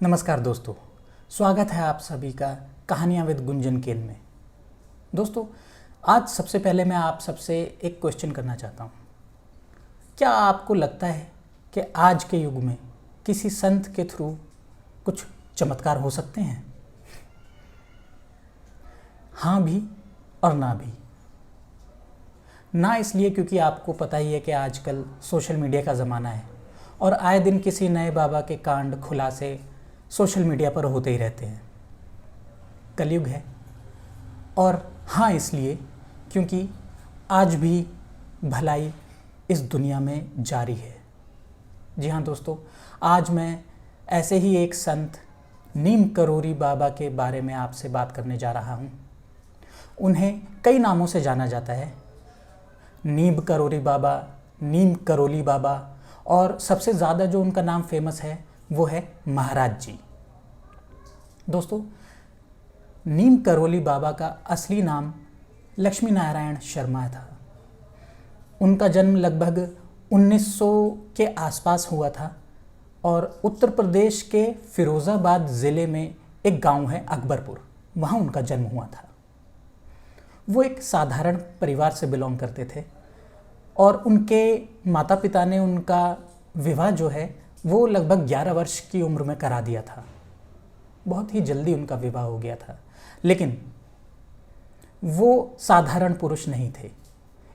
नमस्कार दोस्तों, स्वागत है आप सभी का कहानियाँ विद गुंजन केन में। दोस्तों, आज सबसे पहले मैं आप सबसे एक क्वेश्चन करना चाहता हूँ। क्या आपको लगता है कि आज के युग में किसी संत के थ्रू कुछ चमत्कार हो सकते हैं? हाँ भी और ना भी। ना इसलिए क्योंकि आपको पता ही है कि आजकल सोशल मीडिया का ज़माना है और आए दिन किसी नए बाबा के कांड खुलासे सोशल मीडिया पर होते ही रहते हैं। कलयुग है। और हाँ इसलिए क्योंकि आज भी भलाई इस दुनिया में जारी है। जी हाँ दोस्तों, आज मैं ऐसे ही एक संत नीम करोली बाबा के बारे में आपसे बात करने जा रहा हूँ। उन्हें कई नामों से जाना जाता है, नीम करोली बाबा, नीम करोली बाबा, और सबसे ज़्यादा जो उनका नाम फेमस है वो है महाराज जी। दोस्तों, नीम करोली बाबा का असली नाम लक्ष्मी नारायण शर्मा था। उनका जन्म लगभग 1900 के आसपास हुआ था और उत्तर प्रदेश के फिरोज़ाबाद ज़िले में एक गांव है अकबरपुर, वहाँ उनका जन्म हुआ था। वो एक साधारण परिवार से बिलोंग करते थे और उनके माता पिता ने उनका विवाह जो है वो लगभग 11 वर्ष की उम्र में करा दिया था। बहुत ही जल्दी उनका विवाह हो गया था, लेकिन वो साधारण पुरुष नहीं थे,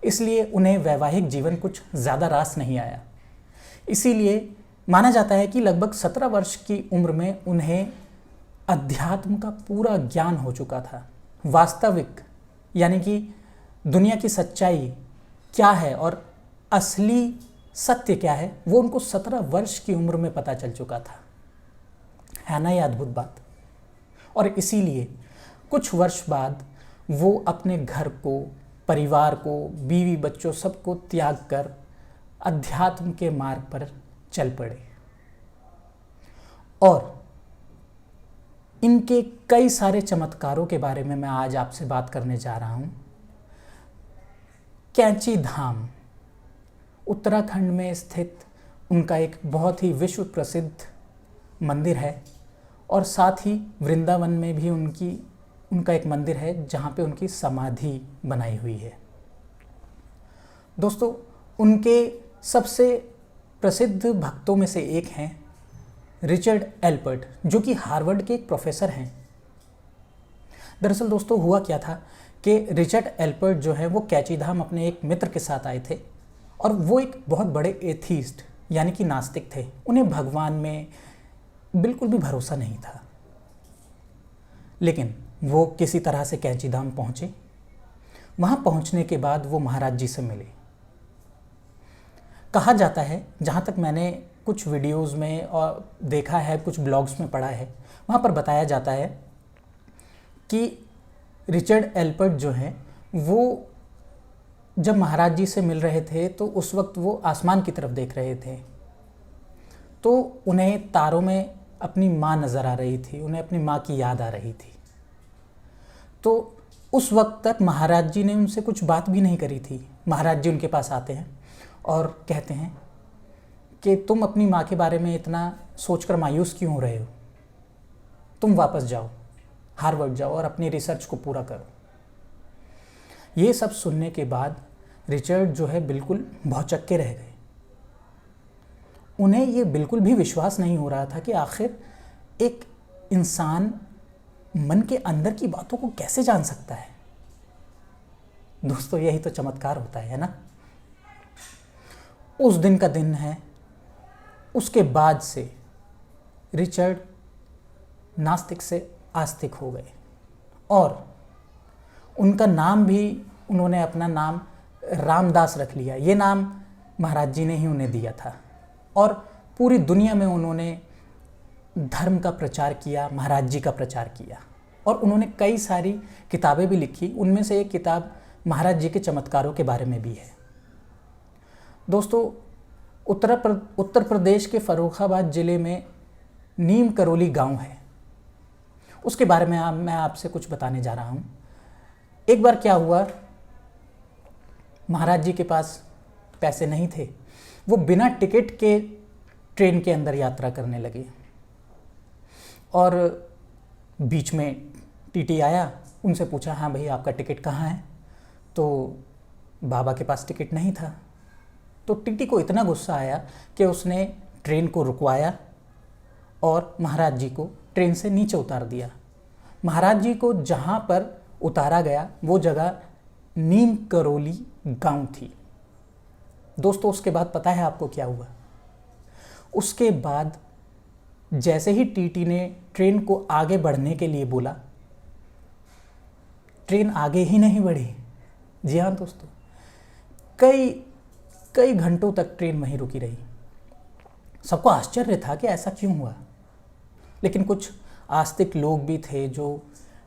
इसलिए उन्हें वैवाहिक जीवन कुछ ज़्यादा रास नहीं आया। इसीलिए माना जाता है कि लगभग 17 वर्ष की उम्र में उन्हें अध्यात्म का पूरा ज्ञान हो चुका था। वास्तविक यानी कि दुनिया की सच्चाई क्या है और असली सत्य क्या है वो उनको 17 वर्ष की उम्र में पता चल चुका था। है ना ये अद्भुत बात। और इसीलिए कुछ वर्ष बाद वो अपने घर को, परिवार को, बीवी बच्चों सबको त्याग कर अध्यात्म के मार्ग पर चल पड़े। और इनके कई सारे चमत्कारों के बारे में मैं आज आपसे बात करने जा रहा हूँ। कैंची धाम उत्तराखंड में स्थित उनका एक बहुत ही विश्व प्रसिद्ध मंदिर है और साथ ही वृंदावन में भी उनका एक मंदिर है जहाँ पे उनकी समाधि बनाई हुई है। दोस्तों, उनके सबसे प्रसिद्ध भक्तों में से एक हैं रिचर्ड एल्पर्ट, जो कि हार्वर्ड के एक प्रोफेसर हैं। दरअसल दोस्तों हुआ क्या था कि रिचर्ड एल्पर्ट जो है वो कैंची धाम अपने एक मित्र के साथ आए थे और वो एक बहुत बड़े एथीस्ट यानी कि नास्तिक थे। उन्हें भगवान में बिल्कुल भी भरोसा नहीं था, लेकिन वो किसी तरह से कैंची धाम पहुँचे। वहाँ पहुँचने के बाद वो महाराज जी से मिले। कहा जाता है, जहाँ तक मैंने कुछ वीडियोस में और देखा है, कुछ ब्लॉग्स में पढ़ा है, वहाँ पर बताया जाता है कि रिचर्ड एल्पर्ट जो हैं वो जब महाराज जी से मिल रहे थे तो उस वक्त वो आसमान की तरफ देख रहे थे, तो उन्हें तारों में अपनी माँ नज़र आ रही थी, उन्हें अपनी माँ की याद आ रही थी। तो उस वक्त तक महाराज जी ने उनसे कुछ बात भी नहीं करी थी। महाराज जी उनके पास आते हैं और कहते हैं कि तुम अपनी माँ के बारे में इतना सोचकर मायूस क्यों हो रहे हो, तुम वापस जाओ, हार्वर्ड जाओ और अपनी रिसर्च को पूरा करो। ये सब सुनने के बाद रिचर्ड जो है बिल्कुल भौचक्के रह गए। उन्हें ये बिल्कुल भी विश्वास नहीं हो रहा था कि आखिर एक इंसान मन के अंदर की बातों को कैसे जान सकता है। दोस्तों, यही तो चमत्कार होता है ना। उस दिन का दिन है। उसके बाद से रिचर्ड नास्तिक से आस्तिक हो गए और उनका नाम भी उन्होंने अपना नाम रामदास रख लिया। ये नाम महाराज जी ने ही उन्हें दिया था और पूरी दुनिया में उन्होंने धर्म का प्रचार किया, महाराज जी का प्रचार किया और उन्होंने कई सारी किताबें भी लिखी। उनमें से एक किताब महाराज जी के चमत्कारों के बारे में भी है। दोस्तों, उत्तर प्रदेश के फर्रुखाबाद ज़िले में नीम करोली गांव है, उसके बारे में मैं आपसे कुछ बताने जा रहा हूँ। एक बार क्या हुआ, महाराज जी के पास पैसे नहीं थे, वो बिना टिकट के ट्रेन के अंदर यात्रा करने लगे। और बीच में टीटी आया, उनसे पूछा हाँ भाई आपका टिकट कहाँ है, तो बाबा के पास टिकट नहीं था। तो टीटी को इतना गुस्सा आया कि उसने ट्रेन को रुकवाया और महाराज जी को ट्रेन से नीचे उतार दिया। महाराज जी को जहाँ पर उतारा गया वो जगह नीम करोली गांव थी। दोस्तों उसके बाद पता है आपको क्या हुआ? उसके बाद जैसे ही टीटी ने ट्रेन को आगे बढ़ने के लिए बोला, ट्रेन आगे ही नहीं बढ़ी। जी हाँ दोस्तों, कई घंटों तक ट्रेन वहीं रुकी रही। सबको आश्चर्य था कि ऐसा क्यों हुआ, लेकिन कुछ आस्तिक लोग भी थे जो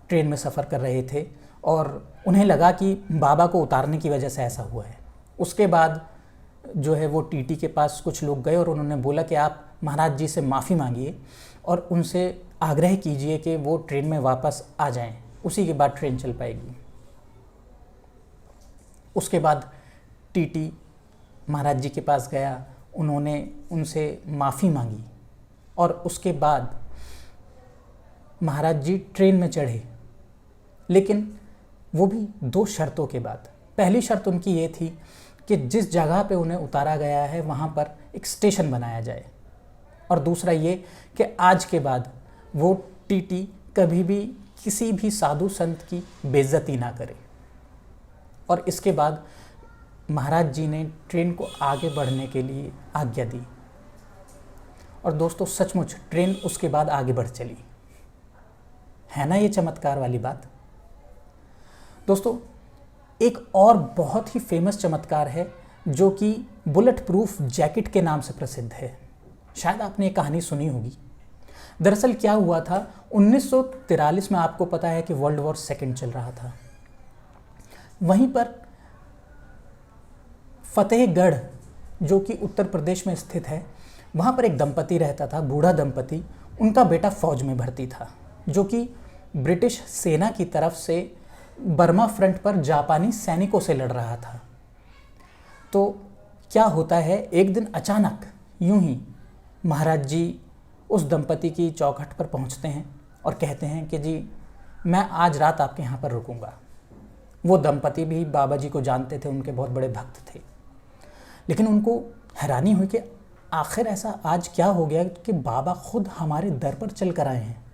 ट्रेन में सफ़र कर रहे थे और उन्हें लगा कि बाबा को उतारने की वजह से ऐसा हुआ है। उसके बाद जो है वो टीटी के पास कुछ लोग गए और उन्होंने बोला कि आप महाराज जी से माफ़ी मांगिए और उनसे आग्रह कीजिए कि वो ट्रेन में वापस आ जाएं, उसी के बाद ट्रेन चल पाएगी। उसके बाद टीटी महाराज जी के पास गया, उन्होंने उनसे माफ़ी मांगी और उसके बाद महाराज जी ट्रेन में चढ़े, लेकिन वो भी 2 शर्तों के बाद। पहली शर्त उनकी ये थी कि जिस जगह पे उन्हें उतारा गया है वहाँ पर एक स्टेशन बनाया जाए, और दूसरा ये कि आज के बाद वो टीटी कभी भी किसी भी साधु संत की बेइज्जती ना करे। और इसके बाद महाराज जी ने ट्रेन को आगे बढ़ने के लिए आज्ञा दी और दोस्तों सचमुच ट्रेन उसके बाद आगे बढ़ चली। है ना ये चमत्कार वाली बात? दोस्तों एक और बहुत ही फेमस चमत्कार है जो कि बुलेट प्रूफ जैकेट के नाम से प्रसिद्ध है। शायद आपने ये कहानी सुनी होगी। दरअसल क्या हुआ था, 1943 में आपको पता है कि वर्ल्ड वॉर सेकंड चल रहा था। वहीं पर फतेहगढ़ जो कि उत्तर प्रदेश में स्थित है, वहाँ पर एक दंपति रहता था, बूढ़ा दंपति। उनका बेटा फौज में भर्ती था जो कि ब्रिटिश सेना की तरफ से बर्मा फ्रंट पर जापानी सैनिकों से लड़ रहा था। तो क्या होता है, एक दिन अचानक यूं ही महाराज जी उस दंपति की चौखट पर पहुंचते हैं और कहते हैं कि जी मैं आज रात आपके यहाँ पर रुकूंगा। वो दंपति भी बाबा जी को जानते थे, उनके बहुत बड़े भक्त थे, लेकिन उनको हैरानी हुई कि आखिर ऐसा आज क्या हो गया कि बाबा खुद हमारे दर पर चल कर आए हैं।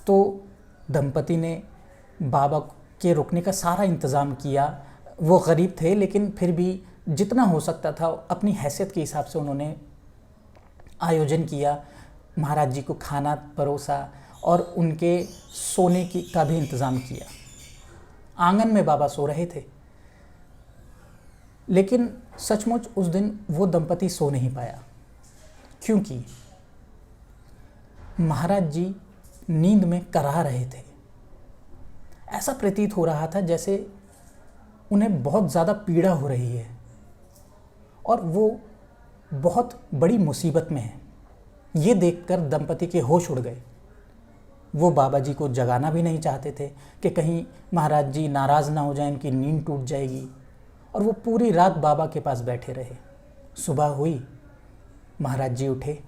तो दंपति ने बाबा के रुकने का सारा इंतज़ाम किया। वो गरीब थे लेकिन फिर भी जितना हो सकता था अपनी हैसियत के हिसाब से उन्होंने आयोजन किया। महाराज जी को खाना परोसा और उनके सोने की का भी इंतज़ाम किया। आंगन में बाबा सो रहे थे, लेकिन सचमुच उस दिन वो दंपति सो नहीं पाया, क्योंकि महाराज जी नींद में कराह रहे थे। ऐसा प्रतीत हो रहा था जैसे उन्हें बहुत ज़्यादा पीड़ा हो रही है और वो बहुत बड़ी मुसीबत में है। ये देखकर दंपति के होश उड़ गए। वो बाबा जी को जगाना भी नहीं चाहते थे कि कहीं महाराज जी नाराज़ ना हो जाएं, उनकी नींद टूट जाएगी, और वो पूरी रात बाबा के पास बैठे रहे। सुबह हुई, महाराज जी उठे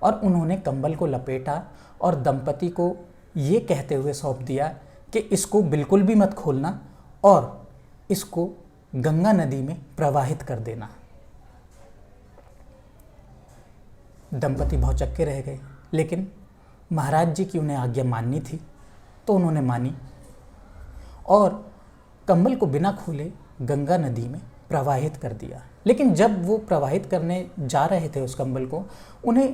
और उन्होंने कंबल को लपेटा और दंपति को ये कहते हुए सौंप दिया कि इसको बिल्कुल भी मत खोलना और इसको गंगा नदी में प्रवाहित कर देना। दंपति भौचक्के रह गए, लेकिन महाराज जी की उन्हें आज्ञा माननी थी तो उन्होंने मानी और कंबल को बिना खोले गंगा नदी में प्रवाहित कर दिया। लेकिन जब वो प्रवाहित करने जा रहे थे उस कंबल को, उन्हें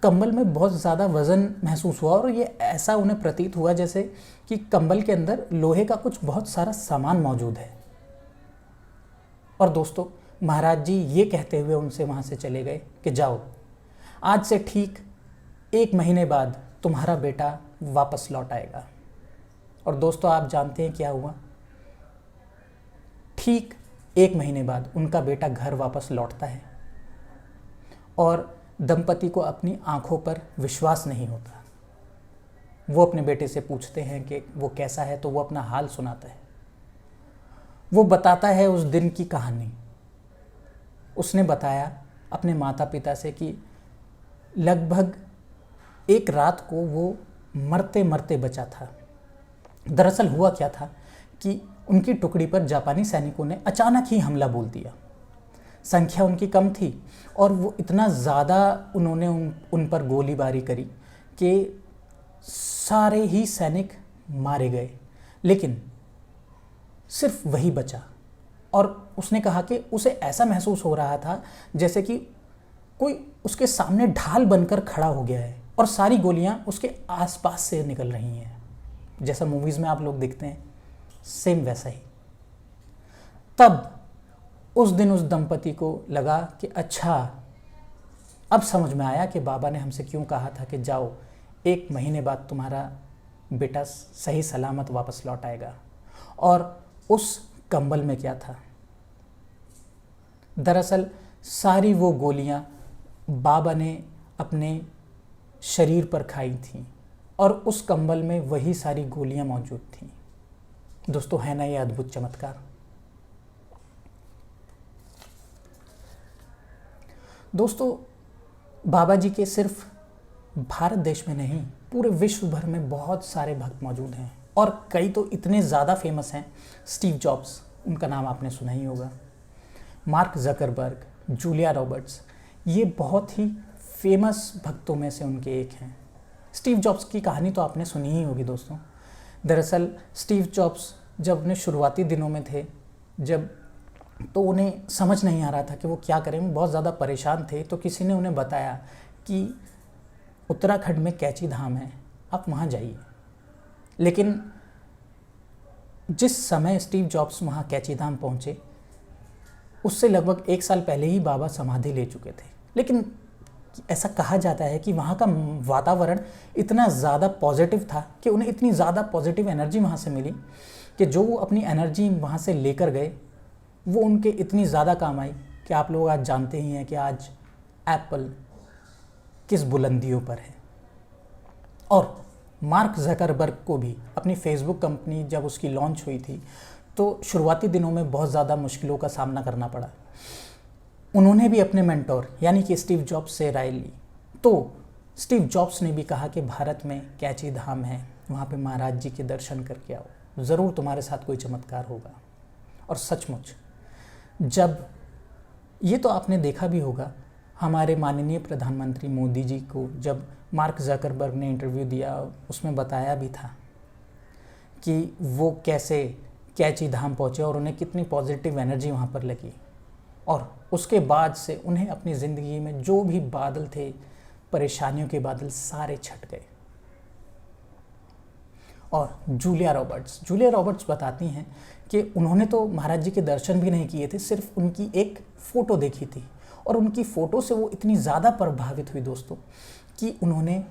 कंबल में बहुत ज़्यादा वज़न महसूस हुआ और ये ऐसा उन्हें प्रतीत हुआ जैसे कि कंबल के अंदर लोहे का कुछ बहुत सारा सामान मौजूद है। और दोस्तों महाराज जी ये कहते हुए उनसे वहाँ से चले गए कि जाओ, आज से ठीक 1 महीने बाद तुम्हारा बेटा वापस लौट आएगा। और दोस्तों आप जानते हैं क्या हुआ? ठीक 1 महीने बाद उनका बेटा घर वापस लौटता है और दंपति को अपनी आंखों पर विश्वास नहीं होता। वो अपने बेटे से पूछते हैं कि वो कैसा है, तो वो अपना हाल सुनाता है। वो बताता है उस दिन की कहानी। उसने बताया अपने माता पिता से कि लगभग एक रात को वो मरते मरते बचा था। दरअसल हुआ क्या था कि उनकी टुकड़ी पर जापानी सैनिकों ने अचानक ही हमला बोल दिया। संख्या उनकी कम थी और वो इतना ज़्यादा उन्होंने उन पर गोलीबारी करी कि सारे ही सैनिक मारे गए, लेकिन सिर्फ वही बचा। और उसने कहा कि उसे ऐसा महसूस हो रहा था जैसे कि कोई उसके सामने ढाल बनकर खड़ा हो गया है और सारी गोलियां उसके आसपास से निकल रही हैं। जैसा मूवीज़ में आप लोग देखते हैं, सेम वैसा ही। तब उस दिन उस दंपति को लगा कि अच्छा, अब समझ में आया कि बाबा ने हमसे क्यों कहा था कि जाओ, 1 महीने बाद तुम्हारा बेटा सही सलामत वापस लौट आएगा। और उस कंबल में क्या था? दरअसल सारी वो गोलियां बाबा ने अपने शरीर पर खाई थीं और उस कंबल में वही सारी गोलियां मौजूद थीं। दोस्तों, है ना ये अद्भुत चमत्कार? दोस्तों, बाबा जी के सिर्फ भारत देश में नहीं, पूरे विश्व भर में बहुत सारे भक्त मौजूद हैं और कई तो इतने ज़्यादा फेमस हैं। स्टीव जॉब्स, उनका नाम आपने सुना ही होगा, मार्क ज़करबर्ग, जूलिया रॉबर्ट्स, ये बहुत ही फेमस भक्तों में से उनके एक हैं। स्टीव जॉब्स की कहानी तो आपने सुनी ही होगी दोस्तों। दरअसल स्टीव जॉब्स जब अपने शुरुआती दिनों में थे, तो उन्हें समझ नहीं आ रहा था कि वो क्या करें, वो बहुत ज़्यादा परेशान थे। तो किसी ने उन्हें बताया कि उत्तराखंड में कैची धाम है, आप वहाँ जाइए। लेकिन जिस समय स्टीव जॉब्स वहाँ कैची धाम पहुँचे, उससे लगभग 1 साल पहले ही बाबा समाधि ले चुके थे। लेकिन ऐसा कहा जाता है कि वहाँ का वातावरण इतना ज़्यादा पॉजिटिव था कि उन्हें इतनी ज़्यादा पॉजिटिव एनर्जी वहाँ से मिली कि जो वो अपनी एनर्जी वहाँ से लेकर गए, वो उनके इतनी ज़्यादा काम आई कि आप लोग आज जानते ही हैं कि आज एप्पल किस बुलंदियों पर है। और मार्क ज़करबर्ग को भी अपनी फेसबुक कंपनी जब उसकी लॉन्च हुई थी, तो शुरुआती दिनों में बहुत ज़्यादा मुश्किलों का सामना करना पड़ा। उन्होंने भी अपने मेंटोर यानी कि स्टीव जॉब्स से राय ली। तो स्टीव जॉब्स ने भी कहा कि भारत में कैची धाम है, वहाँ पे महाराज जी के दर्शन करके आओ, ज़रूर तुम्हारे साथ कोई चमत्कार होगा। और सचमुच, जब ये तो आपने देखा भी होगा, हमारे माननीय प्रधानमंत्री मोदी जी को जब मार्क ज़करबर्ग ने इंटरव्यू दिया, उसमें बताया भी था कि वो कैसे कैची धाम पहुँचे और उन्हें कितनी पॉजिटिव एनर्जी वहाँ पर लगी। और उसके बाद से उन्हें अपनी ज़िंदगी में जो भी बादल थे, परेशानियों के बादल, सारे छट गए। और जूलिया रॉबर्ट्स बताती हैं कि उन्होंने तो महाराज जी के दर्शन भी नहीं किए थे, सिर्फ उनकी एक फ़ोटो देखी थी और उनकी फ़ोटो से वो इतनी ज़्यादा प्रभावित हुई दोस्तों कि उन्होंने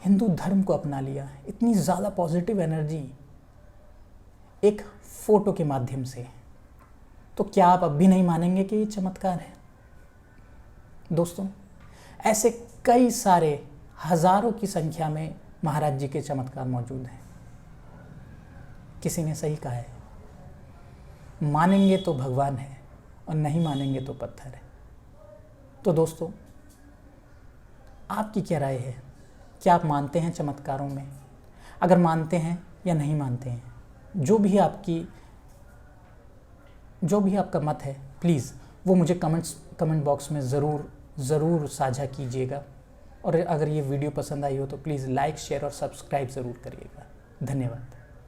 हिंदू धर्म को अपना लिया। इतनी ज़्यादा पॉजिटिव एनर्जी एक फ़ोटो के माध्यम से। तो क्या आप अब भी नहीं मानेंगे कि ये चमत्कार है? दोस्तों, ऐसे कई सारे हज़ारों की संख्या में महाराज जी के चमत्कार मौजूद हैं। किसी ने सही कहा है, मानेंगे तो भगवान है और नहीं मानेंगे तो पत्थर है। तो दोस्तों, आपकी क्या राय है? क्या आप मानते हैं चमत्कारों में? अगर मानते हैं या नहीं मानते हैं, जो भी आपका मत है, प्लीज़ वो मुझे कमेंट बॉक्स में ज़रूर साझा कीजिएगा। और अगर ये वीडियो पसंद आई हो तो प्लीज़ लाइक, शेयर और सब्सक्राइब ज़रूर करिएगा। धन्यवाद।